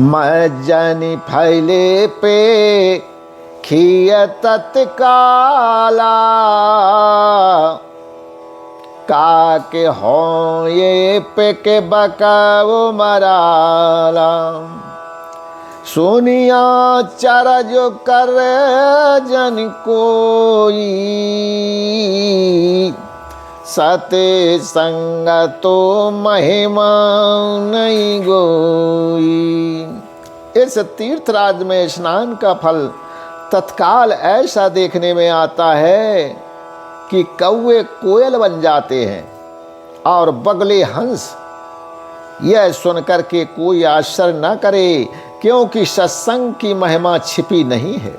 मैं जनि फैले पे खिय तत्काला काके हो ये पे के बकाओ मराला सोनिया चारा जो कर जन कोई सते संग तो महिमा नहीं गोई। इस तीर्थराज में स्नान का फल तत्काल ऐसा देखने में आता है कि कौवे कोयल बन जाते हैं और बगले हंस। यह सुनकर के कोई आश्चर्य न करे, क्योंकि सत्संग की महिमा छिपी नहीं है।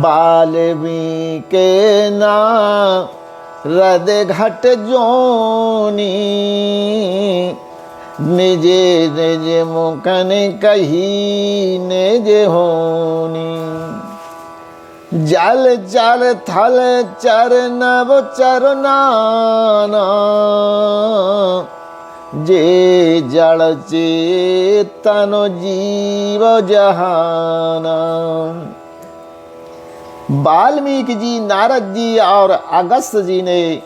बाल्मीकि ना रद घट जोनी निजे निज मुखन कही निज होनी। जल जल थल चर नव चरनाना जे जड़ चेतन जीव जहाना। वाल्मीकि जी, नारद जी और अगस्त जी ने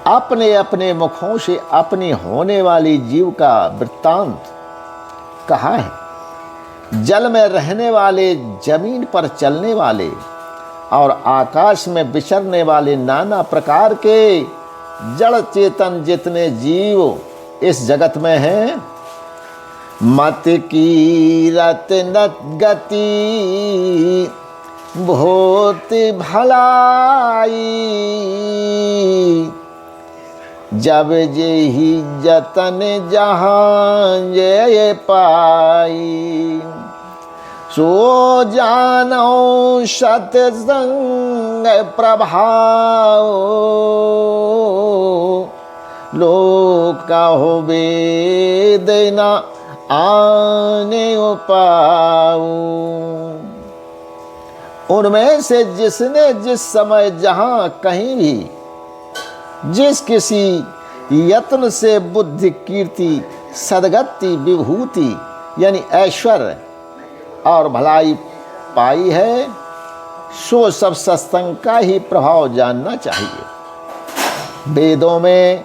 अपने अपने मुखों से अपनी होने वाली जीव का वृत्तांत कहा है। जल में रहने वाले, जमीन पर चलने वाले और आकाश में विचरने वाले नाना प्रकार के जड़ चेतन जितने जीव इस जगत में हैं, मत की रत नत गति बहुत भलाई जब जे ही जतन जहां जे पाई। सो जानो सत्संग प्रभाव लोक कहो वेद न आने पाओ। उनमें से जिसने जिस समय जहां कहीं भी जिस किसी यत्न से बुद्धि कीर्ति सदगति विभूति यानी ऐश्वर्य और भलाई पाई है, सो सब सत्संग का ही प्रभाव जानना चाहिए। वेदों में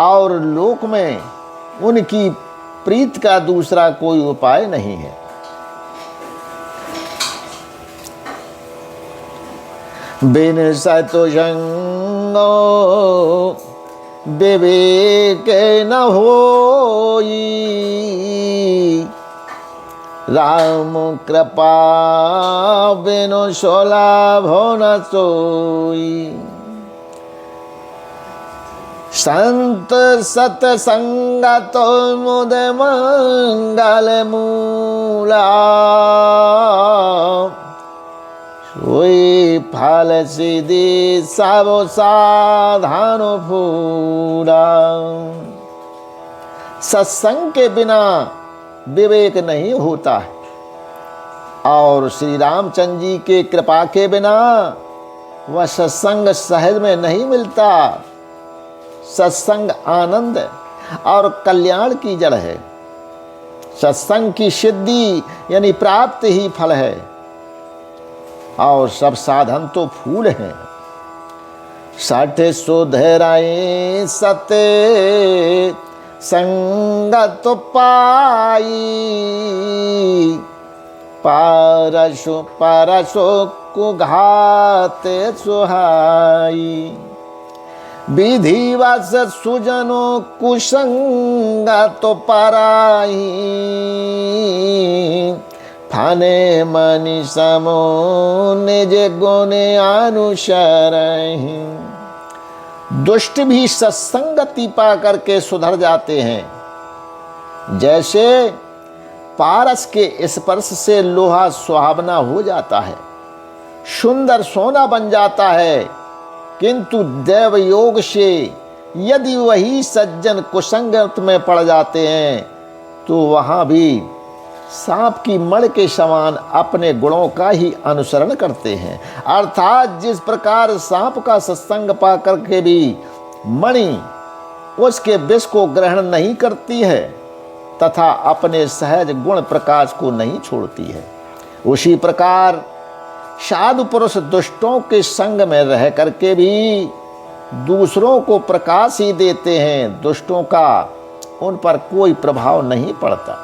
और लोक में उनकी प्रीत का दूसरा कोई उपाय नहीं है। बिन सतसंगो विवेक न होई राम कृपा बिनु सोलाभ न सोई। संत सतसंगत मुद मंगल मूला सोई फल सिद्धि सब साधन फूला। सत्संग के बिना विवेक नहीं होता है और श्री रामचंद्र जी के कृपा के बिना वह सत्संग सहज में नहीं मिलता। सत्संग आनंद और कल्याण की जड़ है। सत्संग की सिद्धि यानी प्राप्ति ही फल है और सब साधन तो फूल हैं। सठ सुधराए सत्य संगत पाई परशु परशु कुघात सुहाई। विधिवश सुजनो कुसंगत पराई फाने मनि समो निज गुणे अनुसरहि। दुष्ट भी सत्संगति पा करके सुधर जाते हैं। जैसे पारस के स्पर्श से लोहा सुहावना हो जाता है, सुंदर सोना बन जाता है, किंतु देव योग से यदि वही सज्जन कुसंगत में पड़ जाते हैं तो वहां भी सांप की मण के समान अपने गुणों का ही अनुसरण करते हैं। अर्थात जिस प्रकार सांप का सत्संग पा करके भी मणि उसके विष को ग्रहण नहीं करती है तथा अपने सहज गुण प्रकाश को नहीं छोड़ती है, उसी प्रकार साधु पुरुष दुष्टों के संग में रह करके भी दूसरों को प्रकाश ही देते हैं, दुष्टों का उन पर कोई प्रभाव नहीं पड़ता।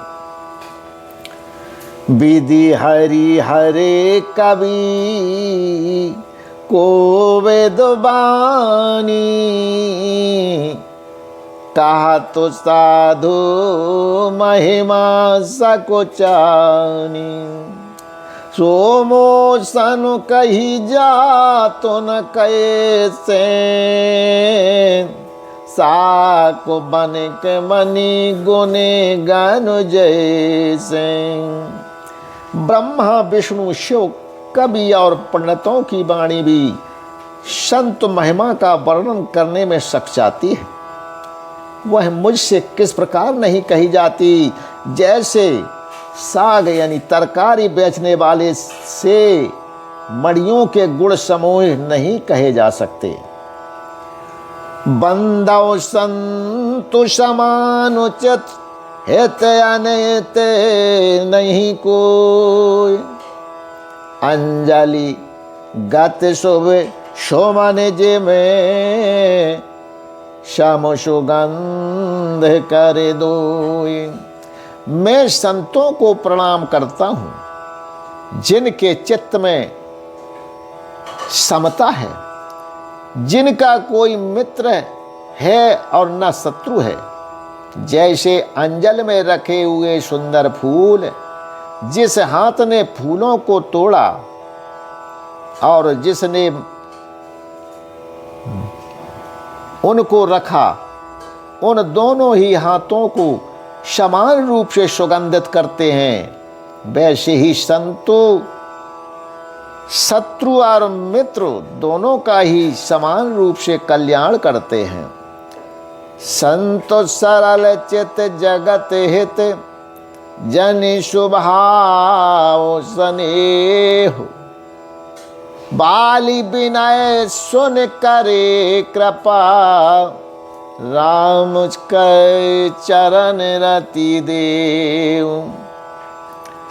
विधि हरि हरे कवि को वेद वाणी, कहा तो साधु महिमा सकुचानी, सोमो सन कही जा तो न कैसे, साको बन के मनी गुने गान जैसे। ब्रह्मा विष्णु शिव कवि और पंडितों की वाणी भी संत महिमा का वर्णन करने में सकचाती है, वह मुझसे किस प्रकार नहीं कही जाती, जैसे साग यानी तरकारी बेचने वाले से मड़ियों के गुण समूह नहीं कहे जा सकते। बंदौ संतु समानुचित हेत अनैत नहीं कोई, अंजलि गत शुभ शोमन जे में श्याम सुगंध करे दोई। मैं संतों को प्रणाम करता हूँ जिनके चित्त में समता है, जिनका कोई मित्र है और न शत्रु है, जैसे अंजल में रखे हुए सुंदर फूल, जिस हाथ ने फूलों को तोड़ा और जिसने उनको रखा, उन दोनों ही हाथों को समान रूप से सुगंधित करते हैं, वैसे ही संतो शत्रु और मित्र दोनों का ही समान रूप से कल्याण करते हैं। संतो सरल चित जगत हित, जन शुभाव स्नेह, बाली विनय सुन करे कृपा, राम के चरण रति देव।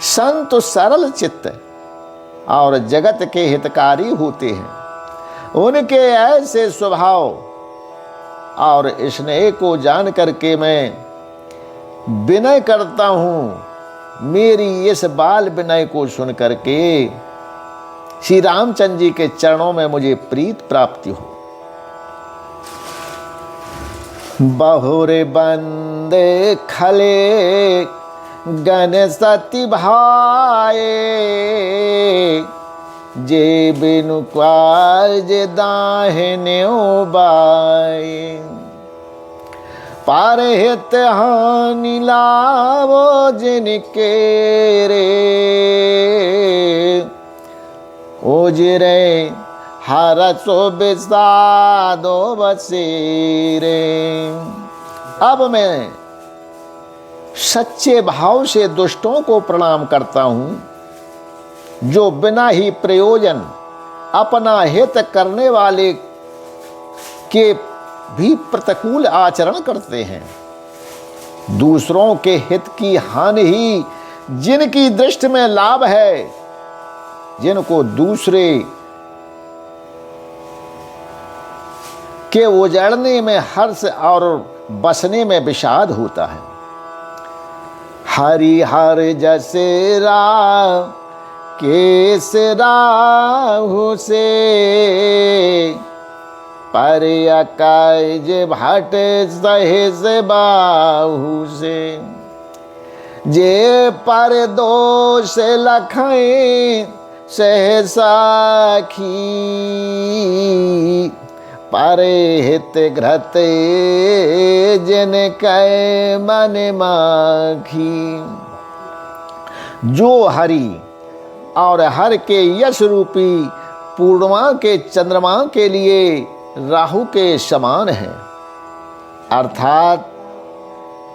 संत सरल चित्त और जगत के हितकारी होते हैं, उनके ऐसे स्वभाव और स्नेह को जान करके मैं विनय करता हूँ। मेरी इस बाल विनय को सुन करके श्री रामचंद्र जी के चरणों में मुझे प्रीत प्राप्ति हो। बहुरे बंदे खले गण सती भाए, जे बिनु काज दाहिने बाए, पार हित हानि लावो जिनके रे, ओजरे हरसो बिसादो बसेरे। अब मैं सच्चे भाव से दुष्टों को प्रणाम करता हूं, जो बिना ही प्रयोजन अपना हित करने वाले के भी प्रतिकूल आचरण करते हैं। दूसरों के हित की हानि ही जिनकी दृष्टि में लाभ है, जिनको दूसरे के उजड़ने में हर्ष और बसने में विषाद होता है। हरि हर जैसे राम केस राहु से, पर अकाज भट सहेज बाहु से, जे पर दोष लखई सह साखी, पारे हित घृत जिन कै मन माखी। जो हरि और हर के यश रूपी पूर्णिमा के चंद्रमा के लिए राहु के समान है, अर्थात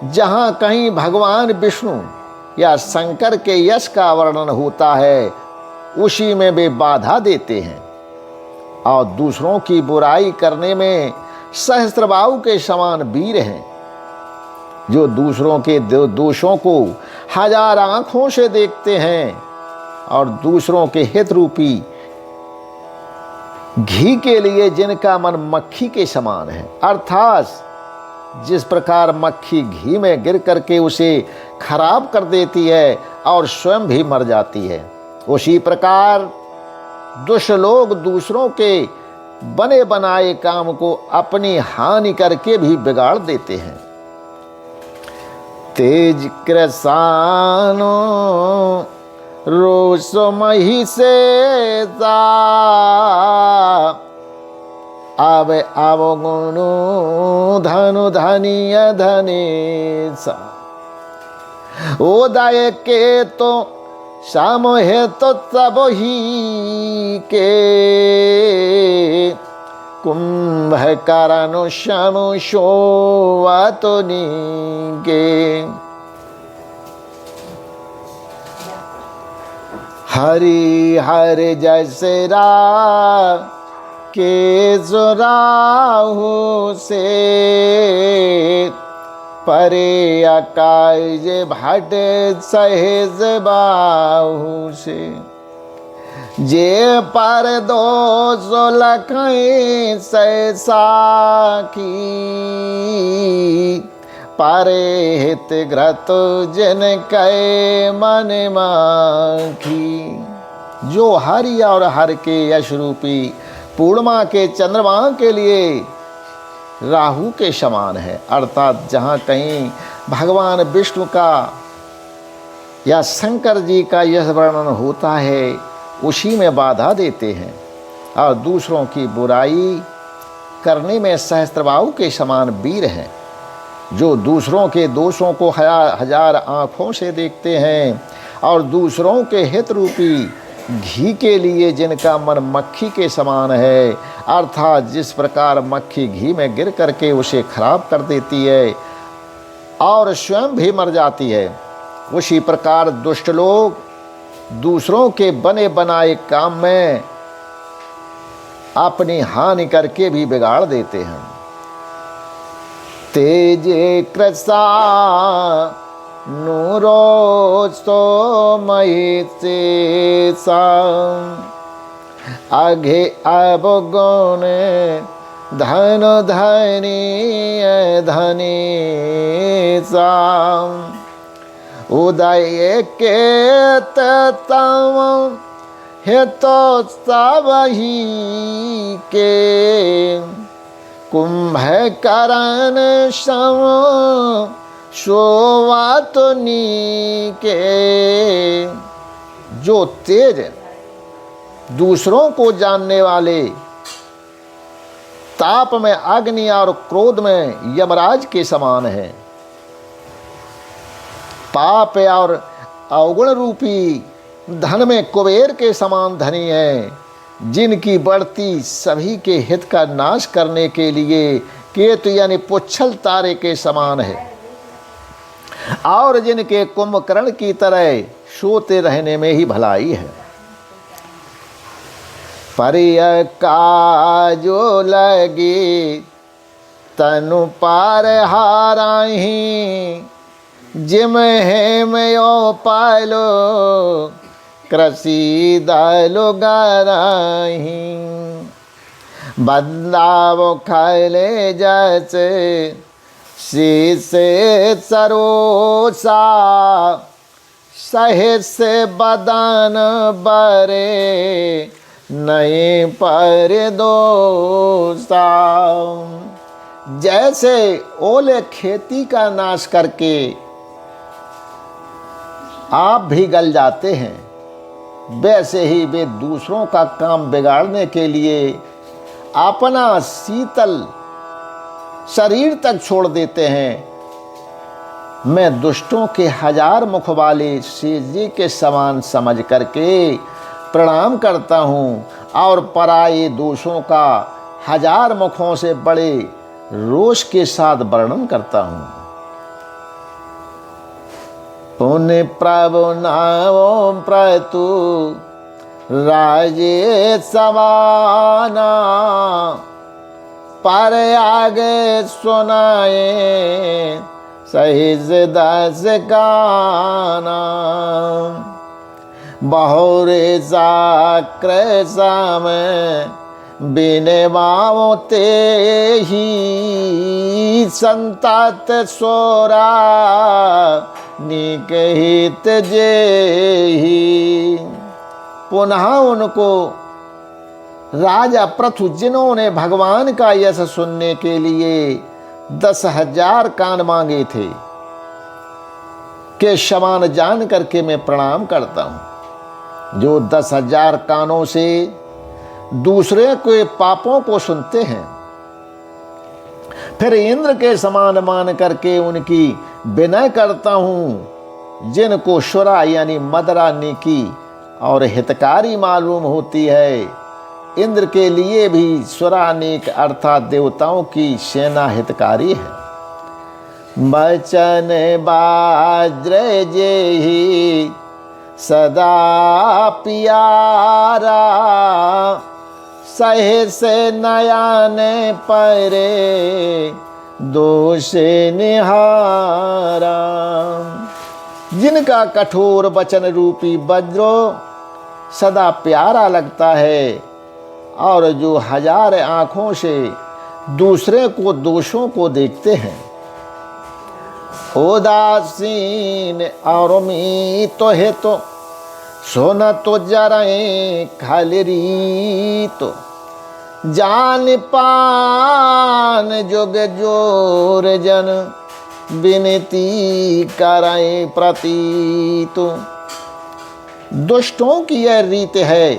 जहाँ कहीं भगवान विष्णु या शंकर के यश का वर्णन होता है, उसी में वे बाधा देते हैं और दूसरों की बुराई करने में सहस्त्रबाहु के समान वीर हैं, जो दूसरों के दोषों को हजार आंखों से देखते हैं और दूसरों के हित रूपी घी के लिए जिनका मन मक्खी के समान है। अर्थात जिस प्रकार मक्खी घी में गिर करके उसे खराब कर देती है और स्वयं भी मर जाती है, उसी प्रकार दुष्ट लोग दूसरों के बने बनाए काम को अपनी हानि करके भी बिगाड़ देते हैं। तेज कृसानो रोसो मही से आवे आवो गुणु धनु धनिय धने सा। उदय के तो शाम है तो तब ही के कुंभकर्ण श्याम शोवा तो नीगे। हरि हर जैसे रा के जोराहु से परे आकाश भट सहेज बाहु से। जे पर दो सो लखई सैसाखी पारे हित घृत जिन कै मन माखी। जो हरि और हर के यश रूपी पूर्णिमा के चंद्रमा के लिए राहु के समान है, अर्थात जहाँ कहीं भगवान विष्णु का या शंकर जी का यश वर्णन होता है उसी में बाधा देते हैं और दूसरों की बुराई करने में सहस्त्रबाहु के समान वीर हैं, जो दूसरों के दोषों को हजार आँखों से देखते हैं और दूसरों के हित रूपी घी के लिए जिनका मन मक्खी के समान है, अर्थात जिस प्रकार मक्खी घी में गिर करके उसे खराब कर देती है और स्वयं भी मर जाती है, उसी प्रकार दुष्ट लोग दूसरों के बने बनाए काम में अपनी हानि करके भी बिगाड़ देते हैं। तेजे कृसा नूरो सो मही से आगे अब गुण धन धनी धनी साम। उदय के तम है तो सब ही के कुंभकर्ण सम शोवा तो नीके। जो तेज दूसरों को जानने वाले ताप में अग्नि और क्रोध में यमराज के समान है, पाप और अवगुण रूपी धन में कुबेर के समान धनी है, जिनकी बढ़ती सभी के हित का नाश करने के लिए केतु यानी पुच्छल तारे के समान है, और जिनके कुंभकर्ण की तरह सोते रहने में ही भलाई है। परिय काजो लगी तनु पार हाराही जिम हेम यो पालो कृषि दालो गाराही। बदलाव खाले जैसे शीसे सरोसा सहे से बदन बरे नहीं पर दोसा। जैसे ओले खेती का नाश करके आप भी गल जाते हैं, वैसे ही वे दूसरों का काम बिगाड़ने के लिए अपना शीतल शरीर तक छोड़ देते हैं। मैं दुष्टों के हजार मुख वाले शेष जी के समान समझ करके प्रणाम करता हूँ और पराये दोषों का हजार मुखों से बड़े रोष के साथ वर्णन करता हूँ। पुण्य प्रभु नामो प्रतु राजे समाना पर आगे सुनाए सहिज दास गाना। बहुरे जाक्र साम बिने बावते ही संतात सोरा निकहित जेहि। पुनः उनको राजा पृथु, जिन्होंने भगवान का यश सुनने के लिए 10,000 कान मांगे थे, के समान जान करके मैं प्रणाम करता हूं, जो 10,000 कानों से दूसरे के पापों को सुनते हैं, फिर इंद्र के समान मान करके उनकी विनय करता हूं, जिनको शुरा यानी मदरा नेकी और हितकारी मालूम होती है। इंद्र के लिए भी शुरा नेक अर्थात देवताओं की सेना हितकारी है। बचन बाज्र जेहि सदा प्यारा, सहे से नयन परे दोष निहारा। जिनका कठोर वचन रूपी वज्रो सदा प्यारा लगता है और जो 1000 आंखों से दूसरे को दोषों को देखते हैं। उदासीन और मी तो है तो सोना तो जराए खाली रीतो, जान पान जोग जोर जन विनती कराए प्रतीतो। दुष्टों की यह रीत है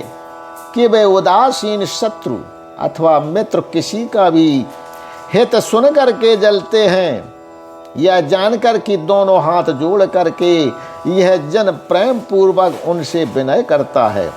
कि वे उदासीन शत्रु अथवा मित्र किसी का भी हित सुन करके जलते हैं, यह जानकर कि दोनों हाथ जोड़ करके यह जन प्रेम पूर्वक उनसे विनय करता है।